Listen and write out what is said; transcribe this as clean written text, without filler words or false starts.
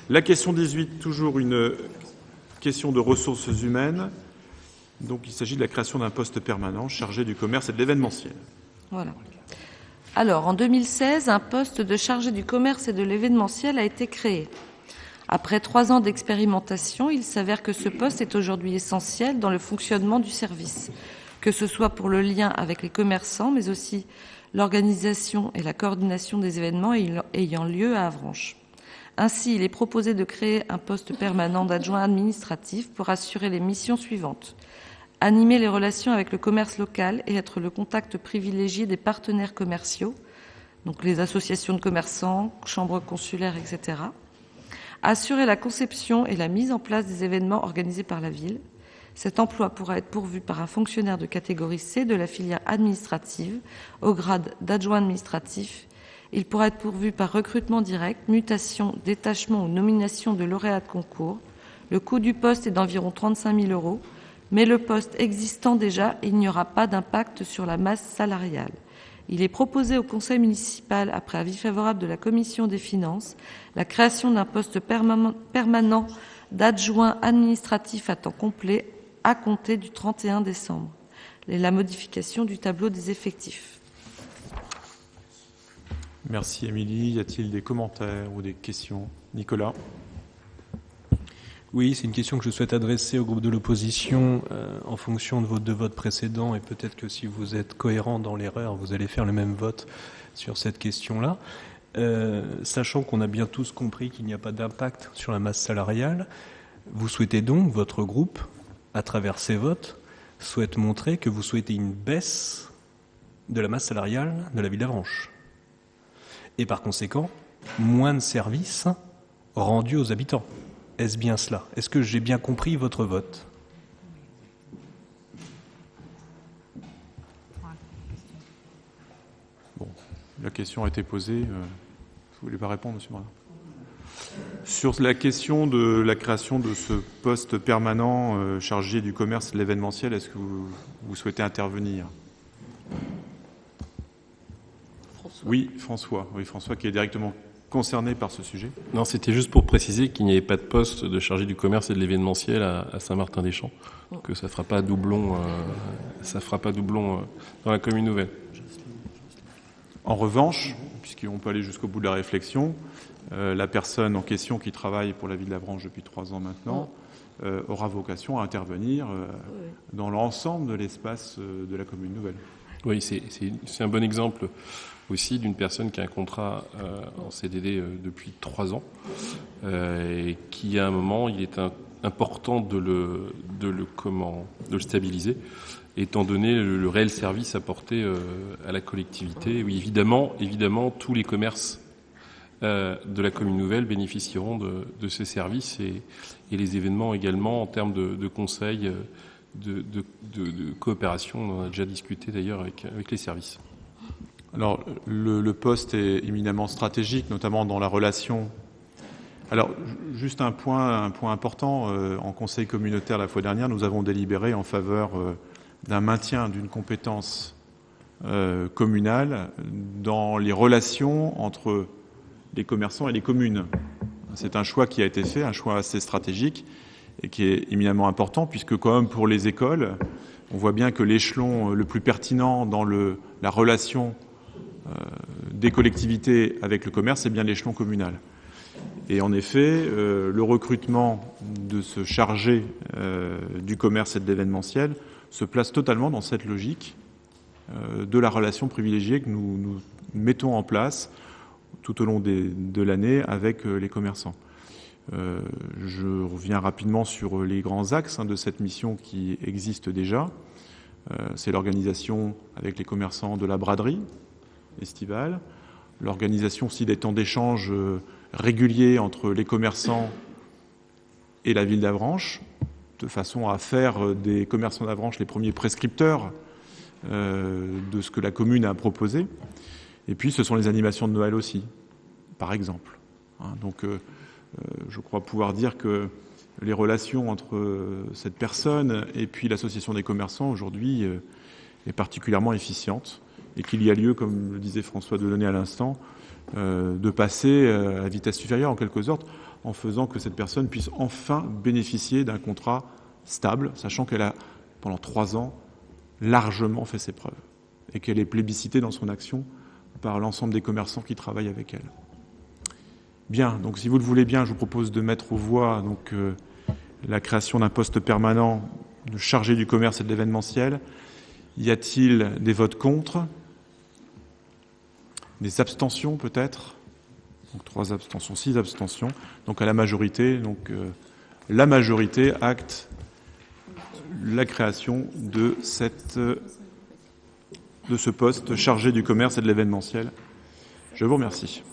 La question 18, toujours une question de ressources humaines. Donc, il s'agit de la création d'un poste permanent chargé du commerce et de l'événementiel. Voilà. Alors, en 2016, un poste de chargé du commerce et de l'événementiel a été créé. Après 3 ans d'expérimentation, il s'avère que ce poste est aujourd'hui essentiel dans le fonctionnement du service, que ce soit pour le lien avec les commerçants, mais aussi l'organisation et la coordination des événements ayant lieu à Avranches. Ainsi, il est proposé de créer un poste permanent d'adjoint administratif pour assurer les missions suivantes. Animer les relations avec le commerce local et être le contact privilégié des partenaires commerciaux, donc les associations de commerçants, chambres consulaires, etc. Assurer la conception et la mise en place des événements organisés par la ville. Cet emploi pourra être pourvu par un fonctionnaire de catégorie C de la filière administrative au grade d'adjoint administratif. Il pourra être pourvu par recrutement direct, mutation, détachement ou nomination de lauréat de concours. Le coût du poste est d'environ 35 000 €, mais le poste existant déjà, il n'y aura pas d'impact sur la masse salariale. Il est proposé au conseil municipal, après avis favorable de la commission des finances, la création d'un poste permanent d'adjoint administratif à temps complet à compter du 31 décembre. Et la modification du tableau des effectifs. Merci Émilie. Y a-t-il des commentaires ou des questions? Nicolas? Oui, c'est une question que je souhaite adresser au groupe de l'opposition en fonction de votre vote précédent, et peut-être que si vous êtes cohérent dans l'erreur, vous allez faire le même vote sur cette question-là. Sachant qu'on a bien tous compris qu'il n'y a pas d'impact sur la masse salariale, vous souhaitez donc, votre groupe, à travers ces votes, souhaite montrer que vous souhaitez une baisse de la masse salariale de la ville d'Avranches. Et par conséquent, moins de services rendus aux habitants. Est-ce bien cela? Est-ce que j'ai bien compris votre vote? Bon, la question a été posée. Vous ne voulez pas répondre, monsieur Bradin? Sur la question de la création de ce poste permanent chargé du commerce et de l'événementiel, est-ce que vous souhaitez intervenir? Oui, François. Oui, François qui est directement concerné par ce sujet. Non, c'était juste pour préciser qu'il n'y avait pas de poste de chargé du commerce et de l'événementiel à Saint-Martin-des-Champs, que ça ne fera pas doublon, dans la commune nouvelle. En revanche, puisqu'on peut aller jusqu'au bout de la réflexion, la personne en question qui travaille pour la ville d'Avranches depuis 3 ans maintenant aura vocation à intervenir dans l'ensemble de l'espace de la commune nouvelle. Oui, c'est un bon exemple aussi d'une personne qui a un contrat en CDD depuis 3 ans et qui, à un moment, il est important de le stabiliser, étant donné le réel service apporté à la collectivité. Oui, évidemment, tous les commerces de la commune nouvelle bénéficieront de ces services et les événements également en termes de conseils, de coopération. On en a déjà discuté d'ailleurs avec les services. Alors, le poste est éminemment stratégique, notamment dans la relation. Alors, juste un point important. En conseil communautaire la fois dernière, nous avons délibéré en faveur d'un maintien d'une compétence communale dans les relations entre les commerçants et les communes. C'est un choix qui a été fait, un choix assez stratégique et qui est éminemment important, puisque quand même pour les écoles, on voit bien que l'échelon le plus pertinent dans la relation des collectivités avec le commerce, c'est bien l'échelon communal. Et en effet, le recrutement de ce chargé du commerce et de l'événementiel se place totalement dans cette logique de la relation privilégiée que nous mettons en place tout au long de l'année avec les commerçants. Je reviens rapidement sur les grands axes de cette mission qui existe déjà. C'est l'organisation avec les commerçants de la braderie estivale, l'organisation aussi des temps d'échange réguliers entre les commerçants et la ville d'Avranches, de façon à faire des commerçants d'Avranches les premiers prescripteurs de ce que la commune a proposé. Et puis ce sont les animations de Noël aussi, par exemple. Donc je crois pouvoir dire que les relations entre cette personne et puis l'association des commerçants aujourd'hui est particulièrement efficiente, et qu'il y a lieu, comme le disait François Delaunay à l'instant, de passer à vitesse supérieure en quelque sorte. en faisant que cette personne puisse enfin bénéficier d'un contrat stable, sachant qu'elle a, pendant 3 ans, largement fait ses preuves et qu'elle est plébiscitée dans son action par l'ensemble des commerçants qui travaillent avec elle. Bien, donc si vous le voulez bien, je vous propose de mettre aux voix la création d'un poste permanent de chargé du commerce et de l'événementiel. Y a-t-il des votes contre? Des abstentions peut-être? Donc 3 abstentions, 6 abstentions. Donc à la majorité, la majorité acte la création de ce poste chargé du commerce et de l'événementiel. Je vous remercie.